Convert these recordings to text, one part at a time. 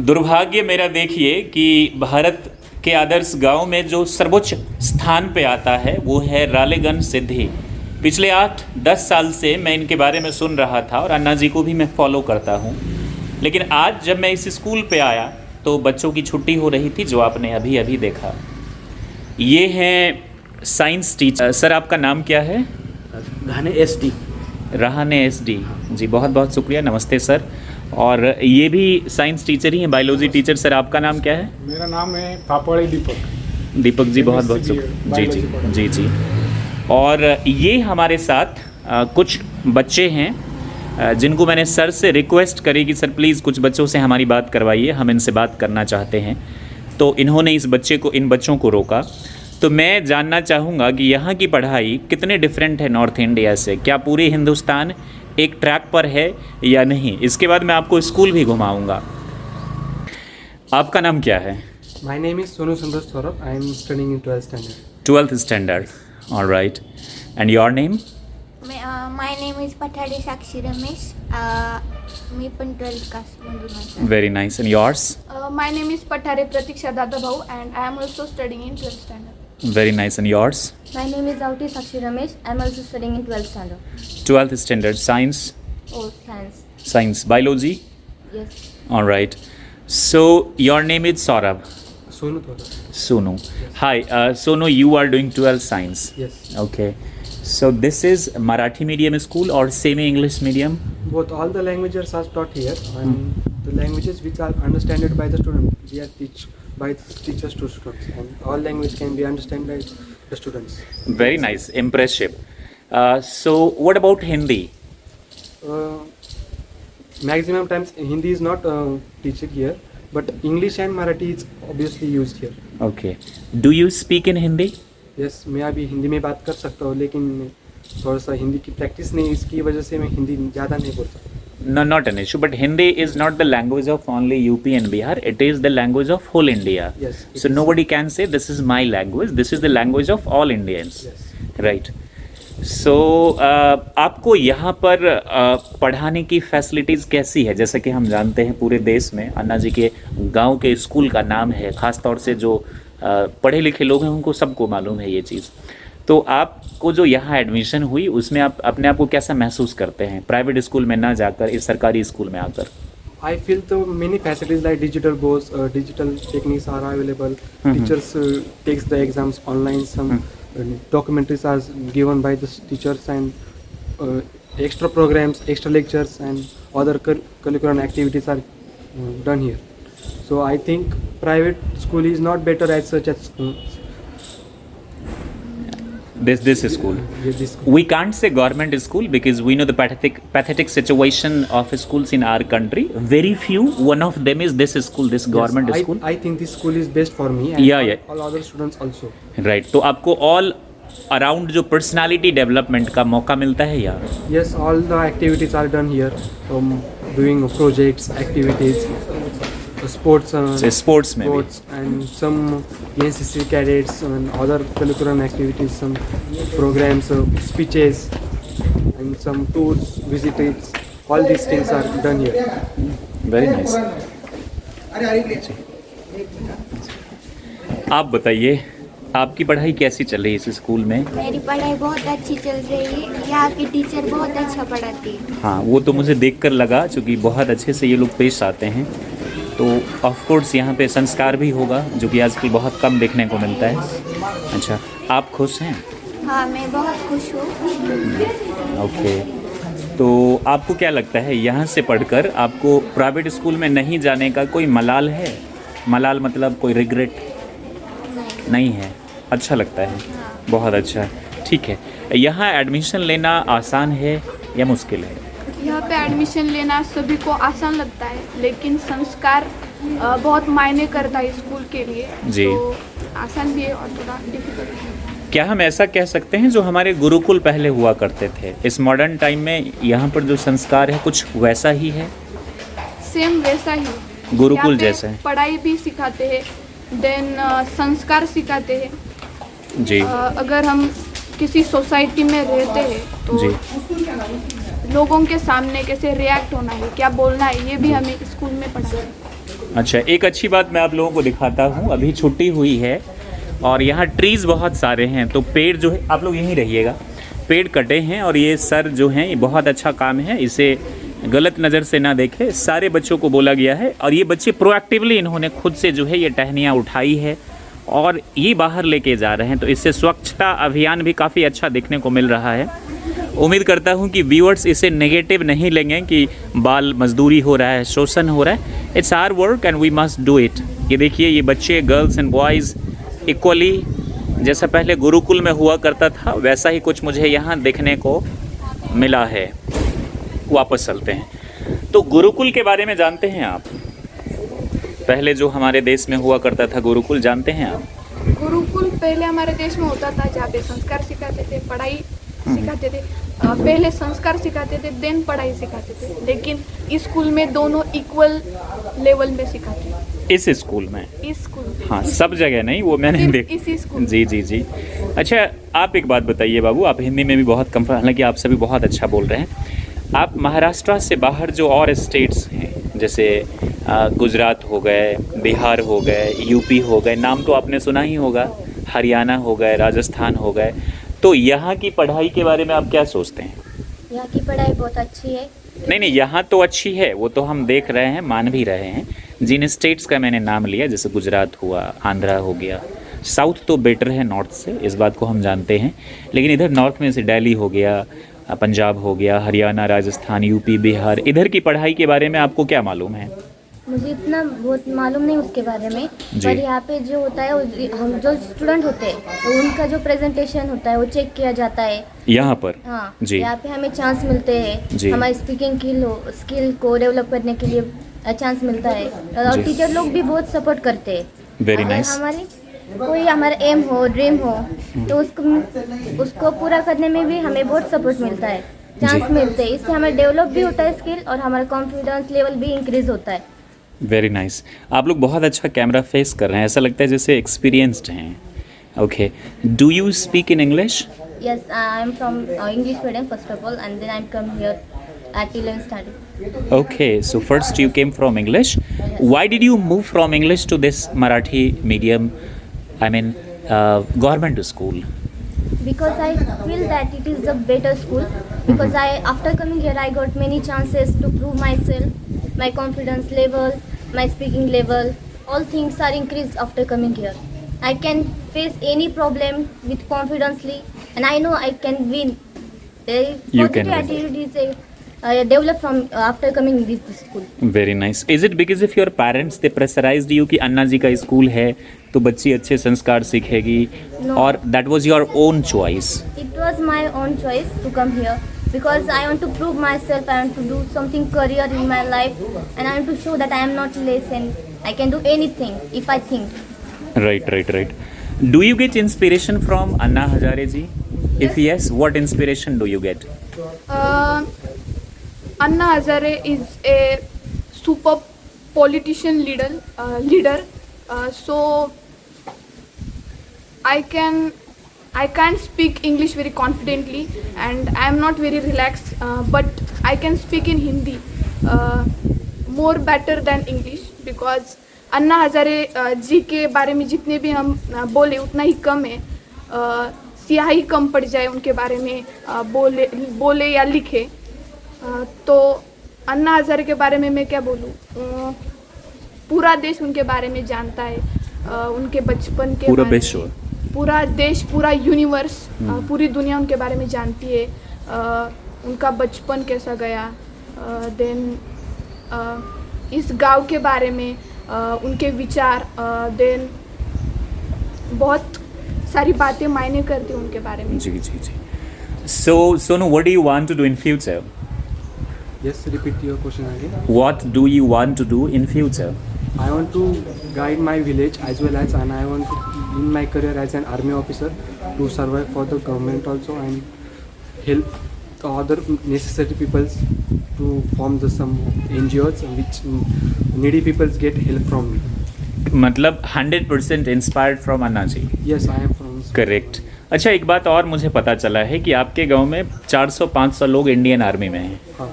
दुर्भाग्य मेरा देखिए कि भारत के आदर्श गांव में जो सर्वोच्च स्थान पे आता है वो है रालेगन सिद्धि। पिछले 8-10 साल से मैं इनके बारे में सुन रहा था और अन्ना जी को भी मैं फॉलो करता हूँ। लेकिन आज जब मैं इस स्कूल पे आया तो बच्चों की छुट्टी हो रही थी, जो आपने अभी अभी देखा। ये हैं साइंस टीचर। सर आपका नाम क्या है? घाने SD। रहाने SD जी, बहुत बहुत शुक्रिया, नमस्ते सर। और ये भी साइंस टीचर ही हैं, बायोलॉजी टीचर। सर आपका नाम क्या है? मेरा नाम है पापड़ी दीपक। दीपक जी बहुत बहुत शुक्रिया। जी जी जी जी। और ये हमारे साथ कुछ बच्चे हैं जिनको मैंने सर से रिक्वेस्ट करी कि सर प्लीज़ कुछ बच्चों से हमारी बात करवाइए, हम इनसे बात करना चाहते हैं। तो इन्होंने इन बच्चों को रोका। तो मैं जानना चाहूँगा कि यहाँ की पढ़ाई कितने डिफरेंट है नॉर्थ इंडिया से, क्या पूरे हिंदुस्तान एक ट्रैक पर है या नहीं। इसके बाद मैं आपको स्कूल भी घुमाऊँगा। आपका नाम क्या है? My name is Sonu Sundar Saurabh. I am studying in 12th standard. 12th standard. All right. And your name? My name is Pathari Sakshi Ramesh. मी पण 12th कास्टमधून आहे. Very nice. And yours? My name is Pathare Pratiksha Dadabhau and I am also studying in 12th standard. Very nice. And yours? My name is Auti Sakshi Ramesh. I am also studying in 12th standard. 12th standard. Science? Oh, science. Science. Biology? Yes. All right. So your name is Saurabh. Sonu Saurabh. Sonu. Hi. Sonu, you are doing 12th science. Yes. Okay. So this is Marathi medium school or semi-English medium? Both all the languages are taught here, and the languages which are understood by the student, they are teach by the teachers to students, and all language can be understood by the students. Very nice. Impressive. So what about Hindi? Maximum times Hindi is not teached here, but English and Marathi is obviously used here. Okay. Do you speak in Hindi? Yes, मैं अभी हिंदी में बात कर सकता हूँ, लेकिन थोड़ा सा हिंदी की प्रैक्टिस नहीं, इसकी वजह से मैं हिंदी ज़्यादा नहीं बोलता। No, not an issue. But Hindi is not the language of only UP and Bihar. It is the language of whole India. Yes. So nobody can say this is my language. This is the language of all Indians. Yes. Right. So आपको यहाँ पर पढ़ाने की facilities कैसी है? जैसा कि हम जानते हैं पूरे देश में अन्ना जी के गांव के स्कूल का नाम है, ख़ास तौर से जो पढ़े लिखे लोग हैं उनको सबको मालूम है ये चीज़। तो आपको जो यहाँ एडमिशन हुई उसमें आप अपने आप को कैसा महसूस करते हैं, प्राइवेट स्कूल में ना जाकर इस सरकारी स्कूल में आकर? I feel the many facilities like digital boards, digital techniques are available. Teachers takes the exams online. Some documentaries are given by the teachers, and extra programs, extra lectures, and other curriculum activities are done here. So I think private school is not better as such as This school. this school. We can't say government school because we know the pathetic situation of schools in our country. Very few. One of them is this school, this government Yes, school. I think this school is best for me and Yeah. all other students also. Right. तो आपको all around जो personality development का मौका मिलता है यहाँ? Yes, all the activities are done here. Doing projects, activities, sports. Sports में भी? Sports and some NCC cadets and other curriculum activities, some programs, speeches, and some tours, visits. All these things are done here. Very nice. आप बताइए आपकी पढ़ाई कैसी चल रही है इस स्कूल में? मेरी पढ़ाई बहुत अच्छी चल रही है। यहाँ की टीचर बहुत अच्छा पढ़ाती है। हाँ, वो तो मुझे देखकर लगा, क्योंकि बहुत अच्छे से ये लोग पेश आते हैं। तो ऑफ कोर्स यहाँ पे संस्कार भी होगा, जो कि आजकल बहुत कम देखने को मिलता है। अच्छा, आप खुश हैं? हाँ, मैं बहुत खुश हूँ। ओके। तो आपको क्या लगता है यहाँ से पढ़कर आपको प्राइवेट स्कूल में नहीं जाने का कोई मलाल है? मलाल मतलब कोई रिग्रेट नहीं है? अच्छा लगता है? बहुत अच्छा, ठीक है। यहाँ एडमिशन लेना आसान है या मुश्किल है? यहाँ पे एडमिशन लेना सभी को आसान लगता है, लेकिन संस्कार बहुत मायने करता है स्कूल के लिए। जी। तो आसान भी है और थोड़ा डिफिकल्ट है। क्या हम ऐसा कह सकते हैं जो हमारे गुरुकुल पहले हुआ करते थे, इस मॉडर्न टाइम में यहाँ पर जो संस्कार है कुछ वैसा ही है? सेम वैसा ही, गुरुकुल यहाँ पे जैसा है? पढ़ाई भी सिखाते हैं, देन संस्कार सिखाते हैं। जी। अगर हम किसी सोसाइटी में रहते हैं तो जी। लोगों के सामने कैसे रिएक्ट होना है, क्या बोलना है, ये भी हमें स्कूल में पढ़ाते हैं। अच्छा, एक अच्छी बात मैं आप लोगों को दिखाता हूँ, अभी छुट्टी हुई है और यहाँ ट्रीज़ बहुत सारे हैं, तो पेड़ जो है, आप लोग यहीं रहिएगा, पेड़ कटे हैं और ये सर जो हैं ये बहुत अच्छा काम है, इसे गलत नज़र से ना देखें। सारे बच्चों को बोला गया है और ये बच्चे प्रोएक्टिवली इन्होंने खुद से जो है ये टहनियाँ उठाई है और ये बाहर लेके जा रहे हैं, तो इससे स्वच्छता अभियान भी काफ़ी अच्छा देखने को मिल रहा है। उम्मीद करता हूँ कि व्यूअर्स इसे नेगेटिव नहीं लेंगे कि बाल मजदूरी हो रहा है, शोषण हो रहा है। It's our work and we must do it. ये देखिए, ये बच्चे गर्ल्स एंड बॉयज़ इक्वली, जैसा पहले गुरुकुल में हुआ करता था वैसा ही कुछ मुझे यहाँ देखने को मिला है। वापस चलते हैं, तो गुरुकुल के बारे में जानते हैं आप? पहले जो हमारे देश में हुआ करता था गुरुकुल, जानते हैं आप? गुरुकुल पहले हमारे देश में होता था जहाँ पे संस्कार सिखाते थे, पढ़ाई सिखाते थे। पहले संस्कार सिखाते थे, देन पढ़ाई सिखाते थे, लेकिन इस स्कूल में दोनों इक्वल लेवल में सिखाते हैं। इस स्कूल में? इस स्कूल, हाँ, सब जगह नहीं, वो मैंने सिर्फ देख। इसी स्कूल। जी जी जी। अच्छा, आप एक बात बताइए बाबू, आप हिंदी में भी बहुत कम, हालांकि आप सभी बहुत अच्छा बोल रहे हैं। आप महाराष्ट्र से बाहर जो और स्टेट्स हैं, जैसे गुजरात हो गए, बिहार हो गए, यूपी हो गए, नाम तो आपने सुना ही होगा, हरियाणा हो गए, राजस्थान हो गए, तो यहाँ की पढ़ाई के बारे में आप क्या सोचते हैं? यहाँ की पढ़ाई बहुत अच्छी है। नहीं, यहाँ तो अच्छी है, वो तो हम देख रहे हैं, मान भी रहे हैं। जिन स्टेट्स का मैंने नाम लिया, जैसे गुजरात हुआ, आंध्रा हो गया, साउथ तो बेटर है नॉर्थ से, इस बात को हम जानते हैं, लेकिन इधर नॉर्थ में से दिल्ली हो गया, पंजाब हो गया, हरियाणा, राजस्थान, यूपी, बिहार, इधर की पढ़ाई के बारे में आपको क्या मालूम है? मुझे इतना बहुत मालूम नहीं उसके बारे में, जी। पर यहाँ पे जो होता है हम जो स्टूडेंट होते हैं तो उनका जो प्रेजेंटेशन होता है वो चेक किया जाता है यहाँ पर? हाँ जी। यहाँ पे हमें चांस मिलते जी। हैं, हमारी स्पीकिंग स्किल को डेवलप करने के लिए चांस मिलता है, और जी। टीचर लोग भी बहुत सपोर्ट करते हैं। Very अगर nice। हमारी कोई हमारा एम हो, ड्रीम हो, तो उसको पूरा करने में भी हमें बहुत सपोर्ट मिलता है, चांस मिलते हैं। इससे हमें डेवलप भी होता है स्किल, और हमारा कॉन्फिडेंस लेवल भी इंक्रीज होता है। Very nice. आप लोग बहुत अच्छा कैमरा फेस कर रहे हैं, ऐसा लगता है जैसे एक्सपीरियंस्ड हैं। Okay, do you speak in English? Yes, I am from English medium first of all, and then I come here at 11th standard. Okay, so first you came from English. Why did you move from English to this Marathi medium, I mean government school? Because I feel that it is a better school. Because after coming here, I got many chances to prove myself, my confidence level, my speaking level, all things are increased after coming here. I can face any problem with confidently, and I know I can win. You can Positive win. attitude is developed from after coming this school. Very nice. Is it because of your parents they pressurized you कि अन्ना जी का school है तो बच्ची अच्छे संस्कार सीखेगी, No. और that was your own choice? It was my own choice to come here because I want to prove myself. I want to do something career in my life, and I want to show that I am not less and I can do anything if I think. Right. Do you get inspiration from Anna Hazare ji? If yes, what inspiration do you get? Anna Hazare is a super politician leader. So I can't speak English very confidently, and I am not very relaxed. But I can speak in Hindi more better than English, because अन्ना हज़ारे जी के बारे में जितने भी हम बोले उतना ही कम है। स्याही कम पड़ जाए उनके बारे में बोले या लिखे। तो अन्ना हज़ारे के बारे में मैं क्या बोलूँ, पूरा देश उनके बारे में जानता है, उनके बचपन के पूरा बारे में। विश्व, पूरा देश, पूरा यूनिवर्स, पूरी दुनिया उनके बारे में जानती है। उनका बचपन कैसा गया, देन इस गांव के बारे में उनके विचार, देन बहुत सारी बातें मायने करती हैं उनके बारे में। जी। So Sonu, what do you want to do in future? Yes, repeat your question again. What do you want to do in future? I want to guide my village as well as, and I want to in my career as an army officer to survive for the government also, and help the other necessary peoples to form some NGOs which needy peoples get help from me. मतलब 100% inspired from Anna ji. Yes, I am from. Correct. अच्छा, एक बात और मुझे पता चला है कि आपके गांव में 400-500 लोग इंडियन आर्मी में हैं। हाँ,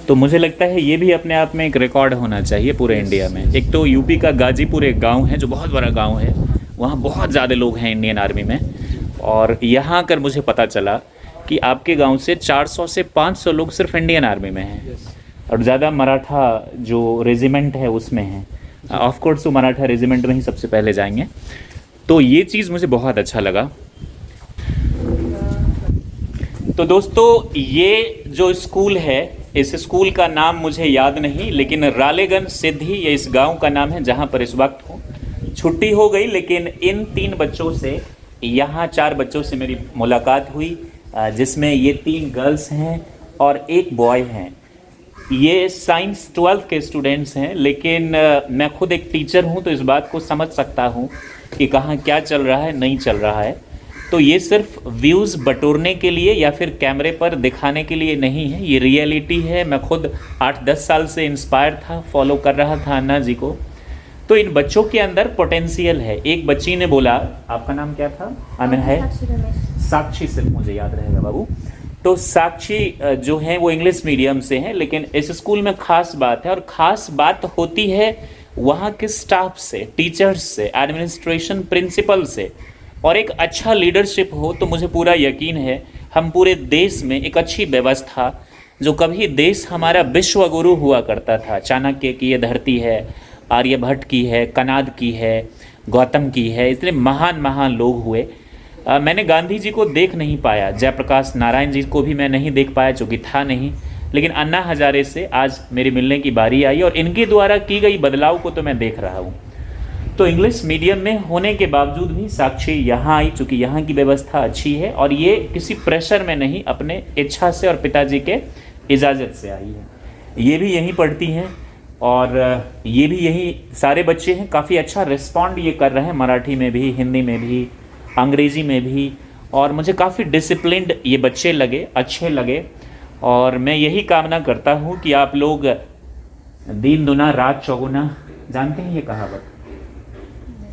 तो मुझे लगता है ये भी अपने आप में एक रिकॉर्ड होना चाहिए पूरे इंडिया में। एक तो यूपी का गाजीपुर एक गांव है जो बहुत बड़ा गांव है, वहाँ बहुत ज़्यादा लोग हैं इंडियन आर्मी में, और यहाँ आकर मुझे पता चला कि आपके गांव से 400 से 500 लोग सिर्फ इंडियन आर्मी में हैं, और ज़्यादा मराठा जो रेजिमेंट है उसमें हैं। ऑफ कोर्स वो मराठा रेजिमेंट में ही सबसे पहले जाएंगे। तो ये चीज़ मुझे बहुत अच्छा लगा। तो दोस्तों ये जो स्कूल है, इस स्कूल का नाम मुझे याद नहीं, लेकिन रालेगंज सिद्धि ये इस गांव का नाम है जहां पर इस वक्त हूँ। छुट्टी हो गई, लेकिन इन 3 बच्चों से, यहाँ 4 बच्चों से मेरी मुलाकात हुई, जिसमें ये 3 गर्ल्स हैं और 1 बॉय हैं। ये साइंस 12th के स्टूडेंट्स हैं, लेकिन मैं खुद एक टीचर हूँ तो इस बात को समझ सकता हूँ कि कहाँ क्या चल रहा है, नहीं चल रहा है। तो ये सिर्फ व्यूज़ बटोरने के लिए या फिर कैमरे पर दिखाने के लिए नहीं है, ये रियलिटी है। मैं खुद 8-10 साल से इंस्पायर था, फॉलो कर रहा था अन्ना जी को। तो इन बच्चों के अंदर पोटेंशियल है। एक बच्ची ने बोला, आपका नाम क्या था? है साक्षी, सिर्फ मुझे याद रहेगा बाबू। तो साक्षी जो है वो इंग्लिश मीडियम से हैं, लेकिन इस स्कूल में ख़ास बात है, और ख़ास बात होती है वहाँ के स्टाफ से, टीचर्स से, एडमिनिस्ट्रेशन, प्रिंसिपल से। और एक अच्छा लीडरशिप हो तो मुझे पूरा यकीन है हम पूरे देश में एक अच्छी व्यवस्था, जो कभी देश हमारा विश्व गुरु हुआ करता था, चाणक्य की ये धरती है, आर्यभट्ट की है, कनाद की है, गौतम की है, इतने महान महान लोग हुए। मैंने गांधी जी को देख नहीं पाया, जयप्रकाश नारायण जी को भी मैं नहीं देख पाया चूँकि था नहीं, लेकिन अन्ना हजारे से आज मेरी मिलने की बारी आई और इनके द्वारा की गई बदलाव को तो मैं देख रहा हूँ। तो इंग्लिश मीडियम में होने के बावजूद भी साक्षी यहाँ आई, चूँकि यहाँ की व्यवस्था अच्छी है और ये किसी प्रेशर में नहीं, अपने इच्छा से और पिताजी के इजाज़त से आई है। ये भी यहीं पढ़ती हैं और ये भी यही सारे बच्चे हैं। काफ़ी अच्छा रिस्पॉन्ड ये कर रहे हैं, मराठी में भी, हिंदी में भी, अंग्रेज़ी में भी, और मुझे काफ़ी डिसिप्लिन्ड ये बच्चे लगे, अच्छे लगे। और मैं यही कामना करता हूँ कि आप लोग दिन दुना रात चौगुना, जानते हैं ये कहावत,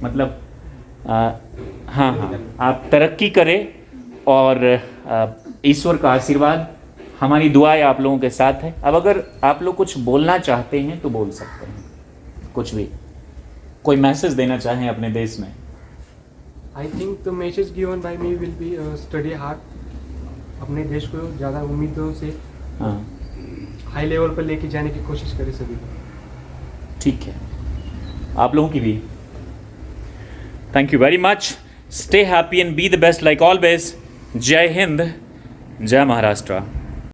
मतलब हाँ, आप तरक्की करें और ईश्वर का आशीर्वाद, हमारी दुआएं आप लोगों के साथ है। अब अगर आप लोग कुछ बोलना चाहते हैं तो बोल सकते हैं, कुछ भी, कोई मैसेज देना चाहें अपने देश में। I think the message given by me will be study hard, अपने देश को ज़्यादा उम्मीदों से हाई लेवल पर लेके जाने की कोशिश करें सभी। ठीक है, आप लोगों की भी। Thank you very much. Stay happy and be the best like always. जय हिंद, जय महाराष्ट्र।